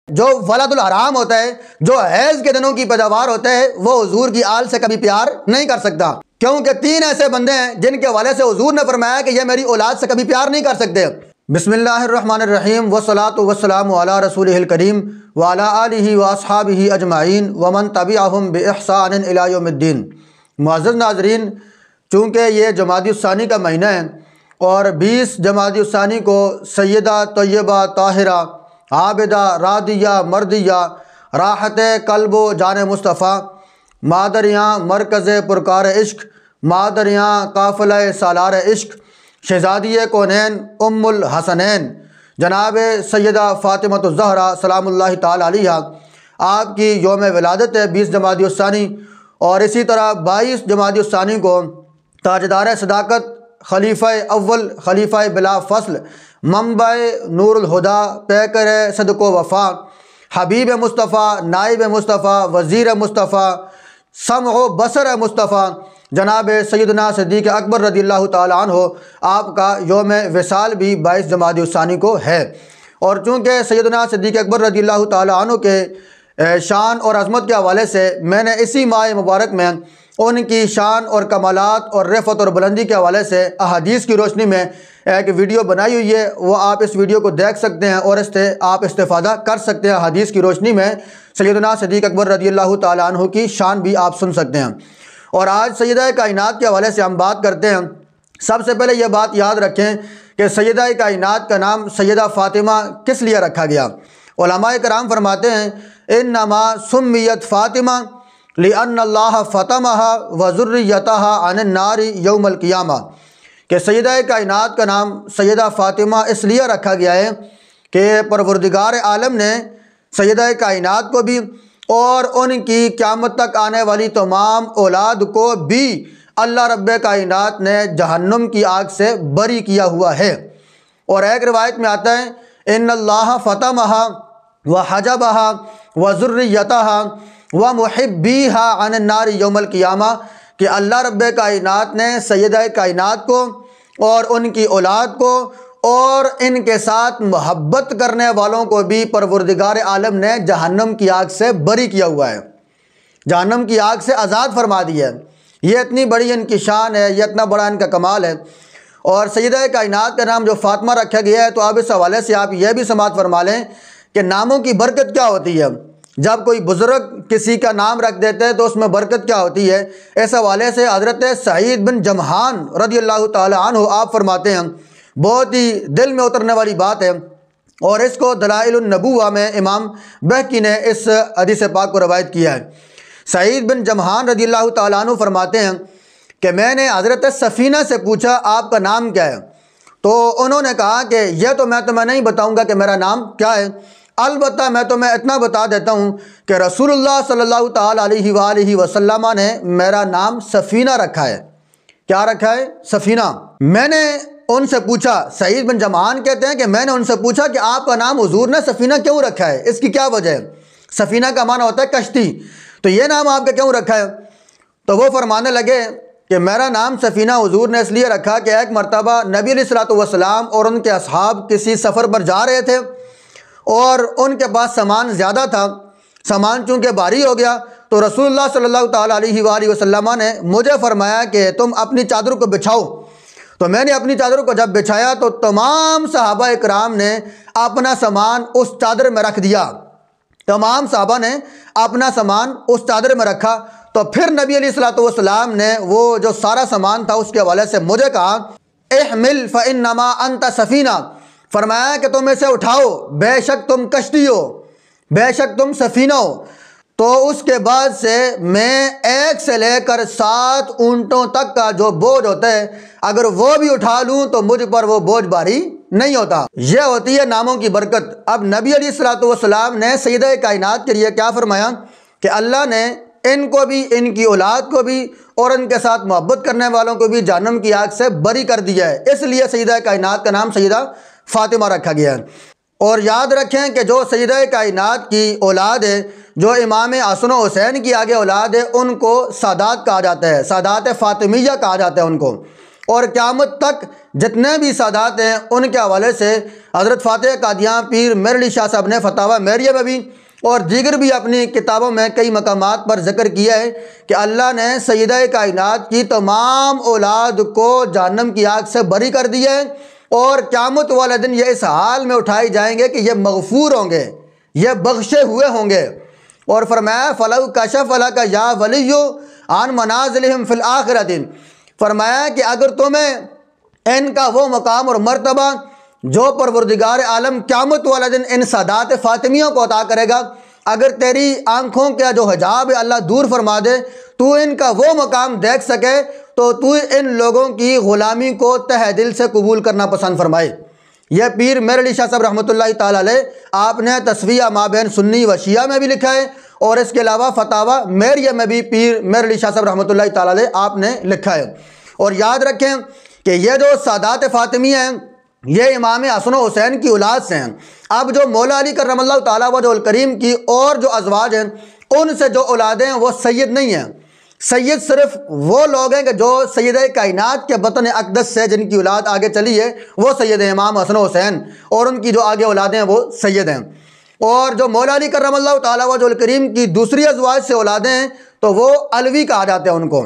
جو ولد الحرام ہوتا ہے، جو حیض کے دنوں کی پیداوار ہوتا ہے، وہ حضور کی آل سے کبھی پیار نہیں کر سکتا، کیونکہ 3 ایسے بندے ہیں جن کے حوالے سے حضور نے فرمایا کہ یہ میری اولاد سے کبھی پیار نہیں کر سکتے۔ بسم اللہ الرحمن الرحیم، والصلاۃ والسلام علی رسولہ الکریم وعلی آلہ واصحابہ اجمعین ومن تبعہم بإحسان الی یوم الدین۔ معزز ناظرین، چونکہ یہ جمادی الثانی کا مہینہ ہے اور 20 جمادی الثانی کو سیدہ طیبہ طاہرہ عابدہ راضیہ مرضیہ راحت قلب و جان مصطفیٰ مادریاں مرکز پرکار عشق مادریاں قافلہ سالار عشق شہزادی کونین ام الحسنین جناب سیدہ فاطمۃ الزہرا سلام اللہ تعالی علیہ، آپ کی یوم ولادت ہے 20 جمادی الثانی، اور اسی طرح 22 جمادی الثانی کو تاجدار صداقت خلیفہ اول خلیفہ بلا فصل منبع نور الہدا پیکر صدق و وفا حبیب مصطفیٰ نائب مصطفیٰ وزیر مصطفیٰ سمع و بصر مصطفیٰ جناب سیدنا صدیق اکبر رضی اللہ تعالیٰ عنہ، آپ کا یوم وصال بھی 22 جمادی الثانی کو ہے۔ اور چونکہ سیدنا صدیق اکبر رضی اللہ تعالیٰ عنہ کے شان اور عظمت کے حوالے سے میں نے اسی ماہ مبارک میں ان کی شان اور کمالات اور رفعت اور بلندی کے حوالے سے احادیث کی روشنی میں ایک ویڈیو بنائی ہوئی ہے، وہ آپ اس ویڈیو کو دیکھ سکتے ہیں اور اس سے آپ استفادہ کر سکتے ہیں۔ حدیث کی روشنی میں سیدنا صدیق اکبر رضی اللہ تعالیٰ عنہ کی شان بھی آپ سن سکتے ہیں۔ اور آج سیدہ کائنات کے حوالے سے ہم بات کرتے ہیں۔ سب سے پہلے یہ بات یاد رکھیں کہ سیدہ کائنات کا نام سیدہ فاطمہ کس لیے رکھا گیا؟ علماء کرام فرماتے ہیں انما سمیت فاطمہ لأن اللہ فطمہا وذریتہا عن النار یوم القیامہ، کہ سیدہ کائنات کا نام سیدہ فاطمہ اس لیے رکھا گیا ہے کہ پروردگار عالم نے سیدہ کائنات کو بھی اور ان کی قیامت تک آنے والی تمام اولاد کو بھی اللہ رب کائنات نے جہنم کی آگ سے بری کیا ہوا ہے۔ اور ایک روایت میں آتا ہے ان اللہ فطمہا وحجبہا وذریتہا ومحبیہا عن النار یوم القیامہ، کہ اللہ رب کائنات نے سیدہ کائنات کو اور ان کی اولاد کو اور ان کے ساتھ محبت کرنے والوں کو بھی پروردگار عالم نے جہنم کی آگ سے بری کیا ہوا ہے، جہنم کی آگ سے آزاد فرما دیا ہے۔ یہ اتنی بڑی ان کی شان ہے، یہ اتنا بڑا ان کا کمال ہے۔ اور سیدہ کائنات کا نام جو فاطمہ رکھا گیا ہے، تو اب اس حوالے سے آپ یہ بھی سماعت فرما لیں کہ ناموں کی برکت کیا ہوتی ہے۔ جب کوئی بزرگ کسی کا نام رکھ دیتے ہیں تو اس میں برکت کیا ہوتی ہے۔ اس حوالے سے حضرت سعید بن جمحان رضی اللہ تعالی عنہ آپ فرماتے ہیں، بہت ہی دل میں اترنے والی بات ہے، اور اس کو دلائل النبوہ میں امام بہقی نے اس حدیث پاک کو روایت کیا ہے۔ سعید بن جمحان رضی اللہ تعالیٰ عنہ فرماتے ہیں کہ میں نے حضرت سفینہ سے پوچھا آپ کا نام کیا ہے، تو انہوں نے کہا کہ یہ تو میں تمہیں نہیں بتاؤں گا کہ میرا نام کیا ہے، البتہ میں تمہیں اتنا بتا دیتا ہوں کہ رسول اللہ صلی اللہ تعالیٰ علیہ وآلہ وسلم نے میرا نام سفینہ رکھا ہے۔ کیا رکھا ہے؟ سفینہ۔ میں نے ان سے پوچھا، سعید بن جمعان کہتے ہیں کہ میں نے ان سے پوچھا کہ آپ کا نام حضور نے سفینہ کیوں رکھا ہے، اس کی کیا وجہ ہے؟ سفینہ کا معنی ہوتا ہے کشتی، تو یہ نام آپ کا کیوں رکھا ہے؟ تو وہ فرمانے لگے کہ میرا نام سفینہ حضور نے اس لیے رکھا کہ ایک مرتبہ نبی علیہ الصلوۃ والسلام اور ان کے اصحاب کسی سفر پر جا رہے تھے اور ان کے پاس سامان زیادہ تھا، سامان چونکہ بھاری ہو گیا، تو رسول اللہ صلی اللہ تعالیٰ علیہ وآلہ وسلم نے مجھے فرمایا کہ تم اپنی چادر کو بچھاؤ۔ تو میں نے اپنی چادر کو جب بچھایا تو تمام صحابہ اکرام نے اپنا سامان اس چادر میں رکھ دیا، تمام صحابہ نے اپنا سامان اس چادر میں رکھا۔ تو پھر نبی علیہ الصلوۃ والسلام نے وہ جو سارا سامان تھا اس کے حوالے سے مجھے کہا احمل فانما انت سفینہ، فرمایا کہ تم اسے اٹھاؤ، بے شک تم کشتی ہو، بے شک تم سفینہ ہو۔ تو اس کے بعد سے میں 1 سے لے کر 7 اونٹوں تک کا جو بوجھ ہوتا ہے اگر وہ بھی اٹھا لوں تو مجھ پر وہ بوجھ بھاری نہیں ہوتا۔ یہ ہوتی ہے ناموں کی برکت۔ اب نبی علیہ الصلوۃ والسلام نے سیدہ کائنات کے لیے کیا فرمایا کہ اللہ نے ان کو بھی، ان کی اولاد کو بھی اور ان کے ساتھ محبت کرنے والوں کو بھی جہنم کی آگ سے بری کر دیا ہے، اس لیے سیدہ کائنات کا نام سیدہ فاطمہ رکھا گیا ہے۔ اور یاد رکھیں کہ جو سیدہ کائنات کی اولاد ہے، جو امام حسن و حسین کی آگے اولاد ہے، ان کو سادات کہا جاتا ہے، سادات فاطمیہ کہا جاتا ہے ان کو، اور قیامت تک جتنے بھی سادات ہیں ان کے حوالے سے حضرت فاتح قادیاں پیر میر علی شاہ صاحب نے فتاویٰ میریہ میں بھی اور دیگر بھی اپنی کتابوں میں کئی مقامات پر ذکر کیا ہے کہ اللہ نے سیدہ کائنات کی تمام اولاد کو جہنم کی آگ سے بری کر دیا ہے، اور قیامت والے دن یہ اس حال میں اٹھائے جائیں گے کہ یہ مغفور ہوں گے، یہ بخشے ہوئے ہوں گے۔ اور فرمایا فَلَوْ كَشَفَ لَكَ يَا وَلِيُّ عَنْ مَنَازِلِهِمْ فِي الْآخِرَةِ، فرمایا کہ اگر تمہیں ان کا وہ مقام اور مرتبہ جو پروردگار عالم قیامت والا دن ان سادات فاطمیوں کو عطا کرے گا، اگر تیری آنکھوں کا جو حجاب ہے اللہ دور فرما دے، تو ان کا وہ مقام دیکھ سکے، تو تو ان لوگوں کی غلامی کو تہ دل سے قبول کرنا پسند فرمائے۔ یہ پیر میر علی شاہ صاحب رحمۃ اللہ تعالیٰ علیہ آپ نے تصفیہ مابین سنی و شیعہ میں بھی لکھا ہے، اور اس کے علاوہ فتاویٰ میریہ میں بھی پیر میر علی شاہ صاحب رحمۃ اللہ تعالیٰ علیہ آپ نے لکھا ہے۔ اور یاد رکھیں کہ یہ جو سادات فاطمی ہیں یہ امام حسن و حسین کی اولاد سے ہیں۔ اب جو مولا علی کرم اللہ تعالیٰ وجہ الکریم کی اور جو ازواج ہیں ان سے جو اولادیں ہیں وہ سید نہیں ہیں۔ سید صرف وہ لوگ ہیں کہ جو سیدہ کائنات کے بطن اقدس سے جن کی اولاد آگے چلی ہے وہ سید ہیں، امام حسن و حسین، اور ان کی جو آگے اولادیں ہیں وہ سید ہیں۔ اور جو مولا علی کرم اللہ تعالیٰ وجہ الکریم کی دوسری ازواج سے اولادیں ہیں تو وہ علوی کہا جاتے ہیں ان کو۔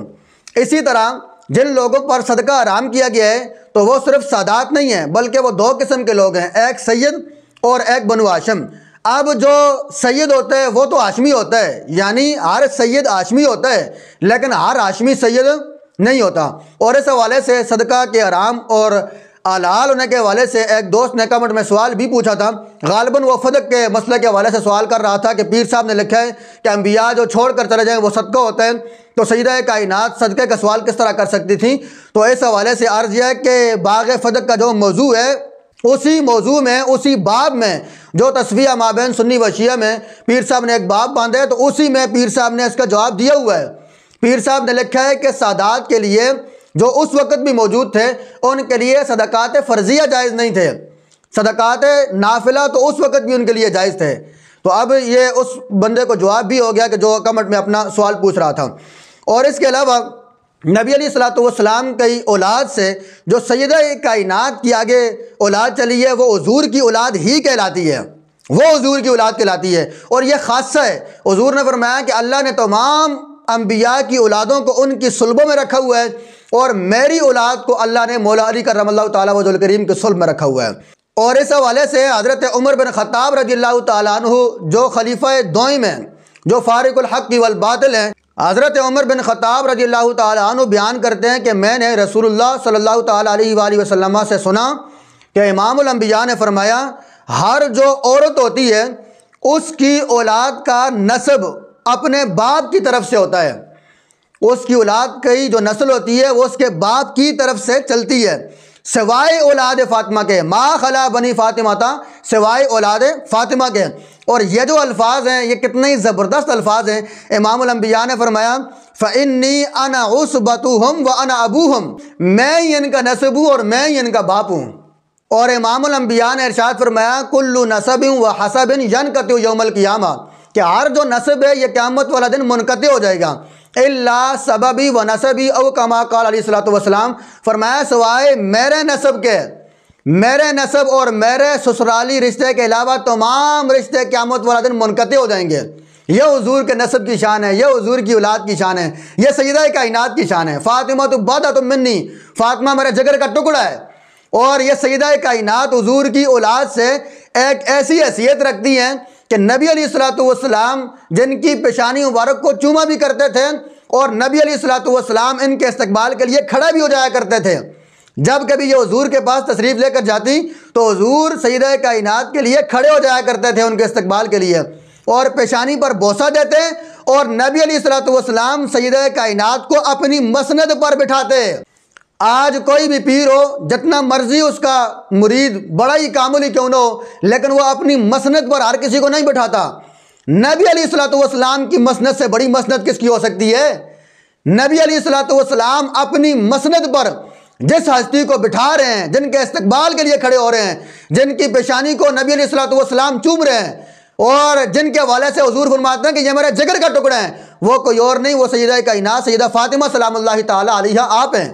اسی طرح جن لوگوں پر صدقہ حرام کیا گیا ہے تو وہ صرف سادات نہیں ہیں بلکہ وہ دو قسم کے لوگ ہیں، ایک سید اور ایک بنو ہاشم۔ اب جو سید ہوتا ہے وہ تو ہاشمی ہوتا ہے، یعنی ہر سید ہاشمی ہوتا ہے، لیکن ہر ہاشمی سید نہیں ہوتا۔ اور اس حوالے سے صدقہ کے حرام اور حلال ہونے کے حوالے سے ایک دوست نے کمنٹ میں سوال بھی پوچھا تھا، غالباً وہ فدق کے مسئلے کے حوالے سے سوال کر رہا تھا کہ پیر صاحب نے لکھا ہے کہ انبیاء جو چھوڑ کر چلے جائیں وہ صدقہ ہوتا ہے، تو سیدہ کائنات صدقے کا سوال کس طرح کر سکتی تھیں؟ تو اس حوالے سے عرض یہ ہے کہ باغ فدق کا جو موضوع ہے اسی موضوع میں، اسی باب میں جو تصفیہ مابین سنی و شیعہ میں پیر صاحب نے ایک باب باندھا ہے تو اسی میں پیر صاحب نے اس کا جواب دیا ہوا ہے۔ پیر صاحب نے لکھا ہے کہ سادات کے لیے جو اس وقت بھی موجود تھے ان کے لیے صدقات فرضیہ جائز نہیں تھے، صدقات نافلہ تو اس وقت بھی ان کے لیے جائز تھے۔ تو اب یہ اس بندے کو جواب بھی ہو گیا کہ جو کمنٹ میں اپنا سوال پوچھ رہا تھا۔ اور اس کے علاوہ نبی علیہ السلام کی اولاد سے جو سیدہ کائنات کی آگے اولاد چلی ہے وہ حضور کی اولاد ہی کہلاتی ہے، وہ حضور کی اولاد کہلاتی ہے، اور یہ خاصہ ہے۔ حضور نے فرمایا کہ اللہ نے تمام انبیاء کی اولادوں کو ان کی صلبوں میں رکھا ہوا ہے، اور میری اولاد کو اللہ نے مولا علی کرم اللہ تعالیٰ وجہ الکریم کے صلب میں رکھا ہوا ہے۔ اور اس حوالے سے حضرت عمر بن خطاب رضی اللہ تعالیٰ عنہ جو خلیفہ دوئم ہیں، جو فارق الحق والباطل ہیں، حضرت عمر بن خطاب رضی اللہ تعالیٰ عنہ بیان کرتے ہیں کہ میں نے رسول اللہ صلی اللہ تعالیٰ علیہ وآلہ وسلم سے سنا کہ امام الانبیاء نے فرمایا ہر جو عورت ہوتی ہے اس کی اولاد کا نسب اپنے باپ کی طرف سے ہوتا ہے، اس کی اولاد کی جو نسل ہوتی ہے وہ اس کے باپ کی طرف سے چلتی ہے، سوائے اولاد فاطمہ کے، ما خلا بنی فاطمہ تھا، سوائے اولاد فاطمہ کے۔ اور یہ جو الفاظ ہیں یہ کتنے ہی زبردست الفاظ ہیں۔ امام الانبیاء نے فرمایا فَإِنِّي أَنَا عُصْبَتُهُمْ وَأَنَا أَبُوهُمْ، میں ہی ان کا نسب ہوں اور میں ہی ان کا باپ ہوں۔ اور امام الانبیاء نے ارشاد فرمایا كُلُّ نَسَبٍ وَحَسَبٍ يَنْقَطِعُ يَوْمَ الْقِيَامَةِ، کہ ہر جو نسب ہے یہ قیامت والا دن منقطع ہو جائے گا، الا سببی و نسبی او کما قال علیہ الصلوۃ والسلام، فرمایا سوائے میرے نسب کے، میرے نسب اور میرے سسرالی رشتے کے علاوہ تمام رشتے قیامت والا دن منقطع ہو جائیں گے۔ یہ حضور کے نسب کی شان ہے، یہ حضور کی اولاد کی شان ہے، یہ سیدہ کائنات کی شان ہے۔ فاطمہ تو بادۃ منی، فاطمہ میرے جگر کا ٹکڑا ہے۔ اور یہ سیدہ کائنات حضور کی اولاد سے ایک ایسی حیثیت رکھتی ہیں کہ نبی علیہ الصلوۃ والسلام جن کی پیشانی مبارک کو چوما بھی کرتے تھے، اور نبی علیہ الصلوۃ والسلام ان کے استقبال کے لیے کھڑا بھی ہو جایا کرتے تھے۔ جب کبھی یہ حضور کے پاس تشریف لے کر جاتی تو حضور سیدہ کائنات کے لیے کھڑے ہو جایا کرتے تھے ان کے استقبال کے لیے، اور پیشانی پر بوسہ دیتے، اور نبی علیہ الصلوۃ والسلام سیدہ کائنات کو اپنی مسند پر بٹھاتے۔ آج کوئی بھی پیر ہو، جتنا مرضی اس کا مرید بڑا ہی کاملی کیوں نہ ہو، لیکن وہ اپنی مسند پر ہر کسی کو نہیں بٹھاتا۔ نبی علیہ الصلوۃ والسلام کی مسند سے بڑی مسند کس کی ہو سکتی ہے؟ نبی علیہ الصلوۃ والسلام اپنی مسند پر جس ہستی کو بٹھا رہے ہیں، جن کے استقبال کے لیے کھڑے ہو رہے ہیں، جن کی پیشانی کو نبی علیہ الصلوۃ والسلام چوم رہے ہیں، اور جن کے حوالے سے حضور فرماتے ہیں کہ یہ میرے جگر کا ٹکڑا ہے، وہ کوئی اور نہیں، وہ سیدہ کائنات سیدہ فاطمہ سلام اللہ تعالیٰ علیہا آپ ہیں۔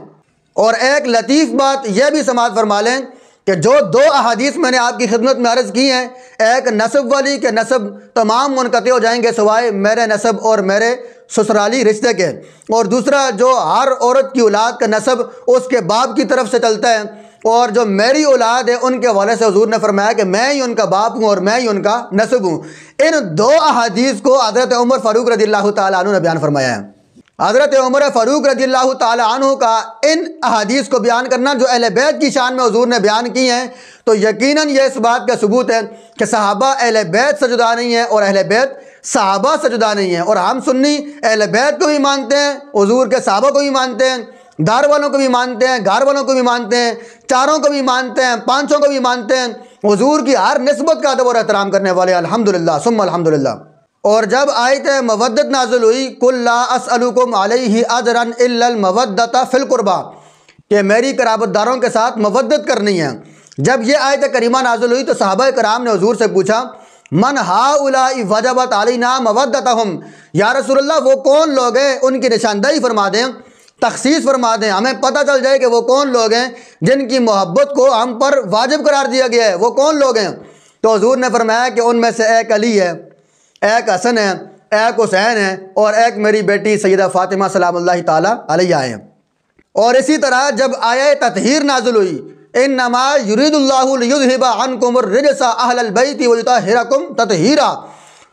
اور ایک لطیف بات یہ بھی سماعت فرما لیں کہ جو 2 احادیث میں نے آپ کی خدمت میں عرض کی ہیں، ایک نسب والی کہ نسب تمام منقطع ہو جائیں گے سوائے میرے نسب اور میرے سسرالی رشتے کے، اور دوسرا جو ہر عورت کی اولاد کا نسب اس کے باپ کی طرف سے چلتا ہے، اور جو میری اولاد ہے ان کے حوالے سے حضور نے فرمایا کہ میں ہی ان کا باپ ہوں اور میں ہی ان کا نسب ہوں۔ ان 2 احادیث کو حضرت عمر فاروق رضی اللہ تعالیٰ عنہ نے بیان فرمایا ہے۔ حضرت عمر فاروق رضی اللہ تعالیٰ عنہ کا ان احادیث کو بیان کرنا جو اہل بیت کی شان میں حضور نے بیان کی ہیں، تو یقیناً یہ اس بات کا ثبوت ہے کہ صحابہ اہل بیت سے جدا نہیں ہیں اور اہل بیت صحابہ سے جدا نہیں ہیں، اور ہم سنی اہل بیت کو بھی مانتے ہیں، حضور کے صحابہ کو بھی مانتے ہیں، دار والوں کو بھی مانتے ہیں، گھر والوں کو بھی مانتے ہیں، چاروں کو بھی مانتے ہیں، پانچوں کو بھی مانتے ہیں، حضور کی ہر نسبت کا ادب اور احترام کرنے والے الحمدللہ ثم الحمدللہ۔ اور جب آیت مودت نازل ہوئی، قُل لَا أَسْأَلُكُمْ عَلَيْهِ أَجْرًا إِلَّا الْمَوَدَّةَ فِي الْقُرْبَى، کہ میری قرابت داروں کے ساتھ مودت کرنی ہے، جب یہ آیت کریمہ نازل ہوئی تو صحابہ کرام نے حضور سے پوچھا من هؤلاء وجبت علینا مودتہم، یا رسول اللہ وہ کون لوگ ہیں، ان کی نشاندہی فرما دیں، تخصیص فرما دیں، ہمیں پتہ چل جائے کہ وہ کون لوگ ہیں جن کی محبت کو ہم پر واجب قرار دیا گیا ہے، وہ کون لوگ ہیں؟ تو حضور نے فرمایا کہ ان میں سے ایک علی ہے، ایک حسن ہے، ایک حسین ہے، اور ایک میری بیٹی سیدہ فاطمہ سلام اللہ تعالیٰ علیہا ہیں۔ اور اسی طرح جب آیہ تطہیر نازل ہوئی، انما یرید اللہ لیذھب عنکم الرجس اہل البیت ویطہرکم تطہیرا،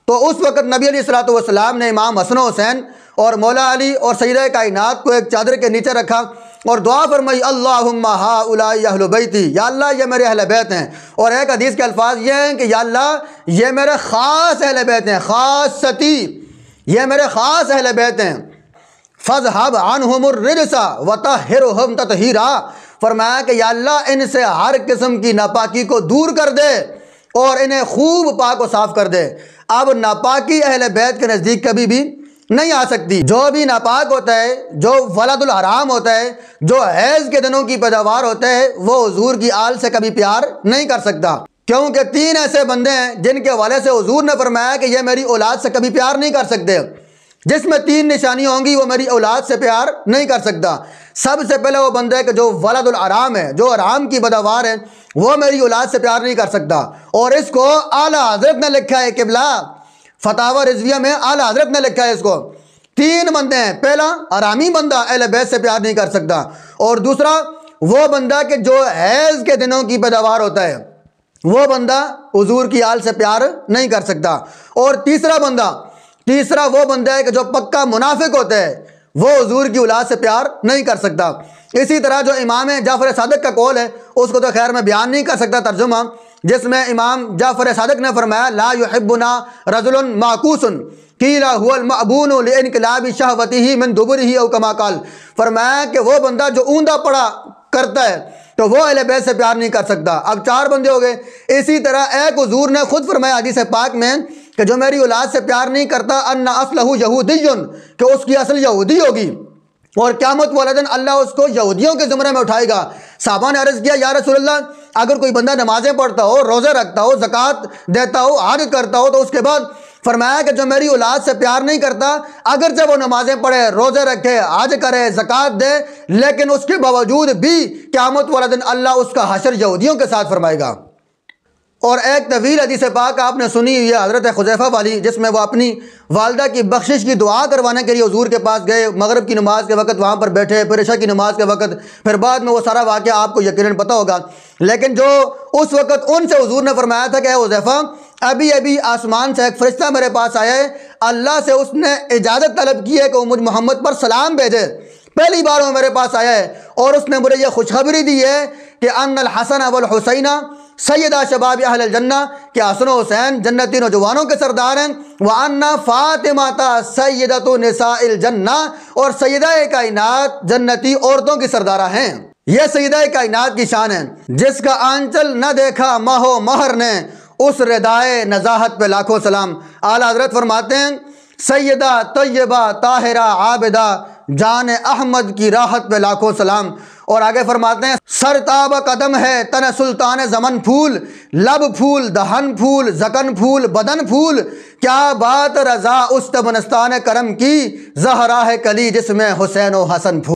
تو اس وقت نبی علیہ الصلوۃ والسلام نے امام حسن و حسین اور مولا علی اور سیدہ کائنات کو ایک چادر کے نیچے رکھا اور دعا فرمائی اللہم ہؤلاء اہل بیتی، یا اللہ یہ میرے اہل بیت ہیں، اور ایک حدیث کے الفاظ یہ ہیں کہ یا اللہ یہ میرے خاص اہل بیت ہیں، خاصتی، یہ میرے خاص اہل بیت ہیں، فاذھب عنہم الرجس وطہرہم تطہیرا، فرمایا کہ یا اللہ ان سے ہر قسم کی ناپاکی کو دور کر دے اور انہیں خوب پاک و صاف کر دے۔ اب ناپاکی اہل بیت کے نزدیک کبھی بھی نہیں آ سکتی۔ جو بھی ناپاک ہوتا ہے، جو ولد الحرام ہوتا ہے، جو حیض کے دنوں کی پیداوار ہوتا ہے، وہ حضور کی آل سے کبھی پیار نہیں کر سکتا، کیونکہ 3 ایسے بندے ہیں جن کے حوالے سے حضور نے فرمایا کہ یہ میری اولاد سے کبھی پیار نہیں کر سکتے، جس میں 3 نشانیاں ہوں گی وہ میری اولاد سے پیار نہیں کر سکتا۔ سب سے پہلے وہ بندہ ہے کہ جو ولد الحرام ہے، جو حرام کی پیداوار ہے، وہ میری اولاد سے پیار نہیں کر سکتا، اور اس کو اعلیٰ حضرت نے لکھا ہے، قبلہ فتاوی رضویہ میں اعلیٰ حضرت نے لکھا ہے اس کو۔ 3 بندے ہیں، پہلا حرامی بندہ اہل بیت سے پیار نہیں کر سکتا، اور دوسرا وہ بندہ کہ جو حیض کے دنوں کی پیداوار ہوتا ہے، وہ بندہ حضور کی آل سے پیار نہیں کر سکتا، اور تیسرا وہ بندہ ہے کہ جو پکا منافق ہوتا ہے، وہ حضور کی اولاد سے پیار نہیں کر سکتا۔ اسی طرح جو امام جعفر صادق کا قول ہے، اس کو تو خیر میں بیان نہیں کر سکتا ترجمہ، جس میں امام جعفر صادق نے فرمایا لا يحبنا رجل معکوس قیل هو المأبون لانقلاب شہوته من دبرہ او کما قال، فرمایا کہ وہ بندہ جو اوندا پڑا کرتا ہے تو وہ اہل بیت سے پیار نہیں کر سکتا۔ اب 4 بندے ہو گئے۔ اسی طرح ایک حضور نے خود فرمایا حدیث پاک میں کہ جو میری اولاد سے پیار نہیں کرتا ان اصلہ یہودی، کہ اس کی اصل یہودی ہوگی، اور قیامت والے دن اللہ اس کو یہودیوں کے زمرے میں اٹھائے گا۔ صحابہ نے عرض کیا یا رسول اللہ اگر کوئی بندہ نمازیں پڑھتا ہو، روزے رکھتا ہو، زکوٰۃ دیتا ہو، حج کرتا ہو، تو اس کے بعد فرمایا کہ جو میری اولاد سے پیار نہیں کرتا، اگرچہ وہ نمازیں پڑھے، روزے رکھے، حج کرے، زکوٰۃ دے، لیکن اس کے باوجود بھی قیامت والے دن اللہ اس کا حشر یہودیوں کے ساتھ فرمائے گا۔ اور ایک طویل حدیث پاک آپ نے سنی ہوئی ہے حضرت حذیفہ والی، جس میں وہ اپنی والدہ کی بخشش کی دعا کروانے کے لیے حضور کے پاس گئے، مغرب کی نماز کے وقت وہاں پر بیٹھے، پھر عشاء کی نماز کے وقت، پھر بعد میں وہ سارا واقعہ آپ کو یقیناً پتہ ہوگا۔ لیکن جو اس وقت ان سے حضور نے فرمایا تھا کہ اے حذیفہ ابھی آسمان سے ایک فرشتہ میرے پاس آیا ہے، اللہ سے اس نے اجازت طلب کی ہے کہ وہ مجھ محمد پر سلام بھیجے، پہلی بار وہ میرے پاس آیا ہے، اور اس نے مجھے یہ خوشخبری دی ہے کہ ان الحسن والحسین سیدہ شباب اہل الجنہ، کہ حسن و حسین جنتی نوجوانوں کے سردار ہیں، وَأَنَّ فَاطِمَةَ سَيِّدَةُ نِسَاءِ الْجَنَّةِ، اور سیدہ کائنات جنتی عورتوں کی سردارہ ہیں۔ یہ سیدہ کائنات کی شان ہے، جس کا آنچل نہ دیکھا ماہ و مہر نے، اس ردائے نزاہت پہ لاکھوں سلام۔ اعلیٰ حضرت فرماتے ہیں سیدہ طیبہ طاہرہ عابدہ جان احمد کی راحت پہ لاکھوں سلام۔ اور آگے فرماتے ہیں سرتاب قدم ہے تن سلطان زمن پھول، لب پھول، دہن پھول، زکن پھول، بدن پھول، کیا بات رضا است بنستان کرم کی، زہرا ہے کلی جس میں حسین و حسن پھول۔